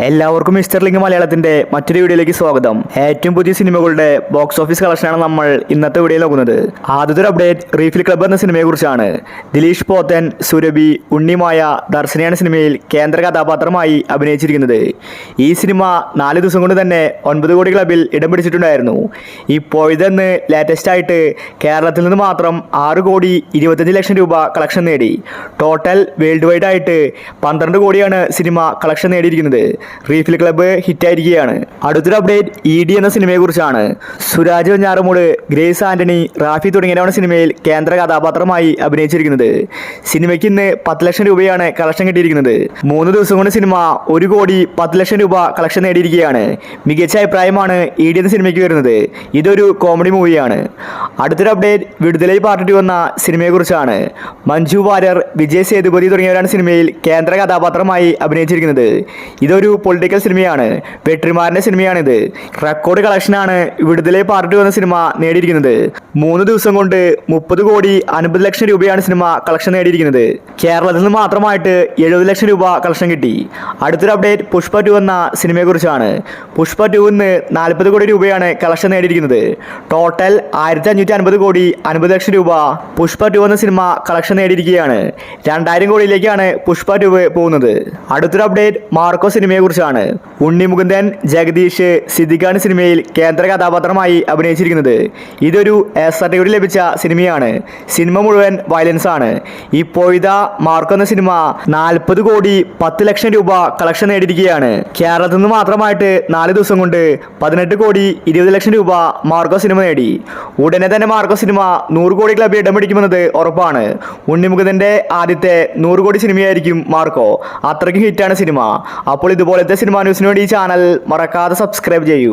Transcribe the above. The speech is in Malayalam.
എല്ലാവർക്കും മിസ്റ്റർ ലിങ്ക് മലയാളത്തിന്റെ മറ്റൊരു വീഡിയോയിലേക്ക് സ്വാഗതം. ഏറ്റവും പുതിയ സിനിമകളുടെ ബോക്സ് ഓഫീസ് കളക്ഷനാണ് നമ്മൾ ഇന്നത്തെ വീഡിയോയിൽ നോക്കുന്നത്. ആദ്യത്തെ ഒരു അപ്ഡേറ്റ് റീഫിൽ ക്ലബ്ബ് എന്ന സിനിമയെ കുറിച്ചാണ്. ദിലീഷ് പോത്തൻ, സുരഭി, ഉണ്ണിമായ, ദർശനയാണ് സിനിമയിൽ കേന്ദ്ര കഥാപാത്രമായി അഭിനയിച്ചിരിക്കുന്നത്. ഈ സിനിമ 4 ദിവസം കൊണ്ട് തന്നെ 9 കോടി ക്ലബിൽ ഇടം പിടിച്ചിട്ടുണ്ടായിരുന്നു. ഇപ്പോഴതെന്ന് ലേറ്റസ്റ്റ് ആയിട്ട് കേരളത്തിൽ നിന്ന് മാത്രം 6 കോടി 25 ലക്ഷം രൂപ കളക്ഷൻ നേടി. ടോട്ടൽ വേൾഡ് വൈഡ് ആയിട്ട് 12 കോടിയാണ് സിനിമ കളക്ഷൻ നേടിയിരിക്കുന്നത്. റീഫിൽ ക്ലബ്ബ് ഹിറ്റായിരിക്കുകയാണ്. അടുത്തൊരു അപ്ഡേറ്റ് ED എന്ന സിനിമയെ കുറിച്ചാണ്. സുരാജ് വെഞ്ഞാറമൂട്, ഗ്രേസ് ആന്റണി, റാഫി തുടങ്ങിയവരാണ് സിനിമയിൽ കേന്ദ്ര കഥാപാത്രമായി അഭിനയിച്ചിരിക്കുന്നത്. സിനിമയ്ക്ക് ഇന്ന് 10 ലക്ഷം രൂപയാണ് കളക്ഷൻ കിട്ടിയിരിക്കുന്നത്. 3 ദിവസം കൊണ്ട് സിനിമ 1 കോടി 10 ലക്ഷം രൂപ കളക്ഷൻ നേടിയിരിക്കുകയാണ്. മികച്ച അഭിപ്രായമാണ് ED എന്ന സിനിമയ്ക്ക് വരുന്നത്. ഇതൊരു കോമഡി മൂവിയാണ്. അടുത്തൊരു അപ്ഡേറ്റ് വിടുതലൈ പാർട്ട് 2 എന്ന സിനിമയെ കുറിച്ചാണ്. മഞ്ജു വാര്യർ, വിജയ് സേതുപതി തുടങ്ങിയവരാണ് സിനിമയിൽ കേന്ദ്ര കഥാപാത്രമായി അഭിനയിച്ചിരിക്കുന്നത്. ഇതൊരു പൊളിറ്റിക്കൽ സിനിമയാണ്. വെട്രിമാറിന്റെ സിനിമയാണിത്. റെക്കോർഡ് കളക്ഷനാണ് വിടുതലൈ പാർട്ട് 2 എന്ന സിനിമ നേടിയിരിക്കുന്നത്. 3 ദിവസം കൊണ്ട് 30 കോടി 50 ലക്ഷം രൂപയാണ് സിനിമ കളക്ഷൻ നേടിയിരിക്കുന്നത്. കേരളത്തിൽ നിന്ന് മാത്രമായിട്ട് 70 ലക്ഷം രൂപ കളക്ഷൻ കിട്ടി. അടുത്തൊരു അപ്ഡേറ്റ് പുഷ്പ 2 എന്ന സിനിമയെ കുറിച്ചാണ്. പുഷ്പ 2 ഇന്ന് 40 കോടി രൂപയാണ് കളക്ഷൻ നേടിയിരിക്കുന്നത്. ടോട്ടൽ 1550 കോടി 50 ലക്ഷം രൂപ പുഷ്പ 2 എന്ന സിനിമ കളക്ഷൻ നേടിയിരിക്കുകയാണ്. 2000 കോടിയിലേക്കാണ് പുഷ്പ 2 പോകുന്നത്. അടുത്തൊരു അപ്ഡേറ്റ് മാർക്കോ സിനിമയെ കുറിച്ചാണ്. ഉണ്ണി മുകുന്ദൻ, ജഗദീഷ്, സിദ്ദിഖാണ് സിനിമയിൽ കേന്ദ്ര കഥാപാത്രമായി അഭിനയിച്ചിരിക്കുന്നത്. ഇതൊരു സർട്ടിഫിക്കറ്റ് ലഭിച്ച സിനിമയാണ്. സിനിമ മുഴുവൻ വയലൻസ് ആണ്. ഇപ്പോഴത്തെ മാർക്കോ എന്ന സിനിമ 40 കോടി 10 ലക്ഷം രൂപ കളക്ഷൻ നേടിയിരിക്കുകയാണ്. കേരളത്തിൽ നിന്ന് മാത്രമായിട്ട് 4 ദിവസം കൊണ്ട് 18 കോടി 20 ലക്ഷം രൂപ മാർക്കോ സിനിമ നേടി. ഉടനെ തന്നെ മാർക്കോ സിനിമ 100 കോടി ക്ലബിൽ ഇടം പിടിക്കുമെന്നത് ഉറപ്പാണ്. ഉണ്ണി മുകുന്ദന്റെ ആദ്യത്തെ 100 കോടി സിനിമയായിരിക്കും മാർക്കോ. അത്രയ്ക്ക് ഹിറ്റാണ് സിനിമ. അപ്പോൾ ഇതുപോലത്തെ സിനിമ ന്യൂസിന് വേണ്ടി ഈ ചാനൽ മറക്കാതെ സബ്സ്ക്രൈബ് ചെയ്യൂ.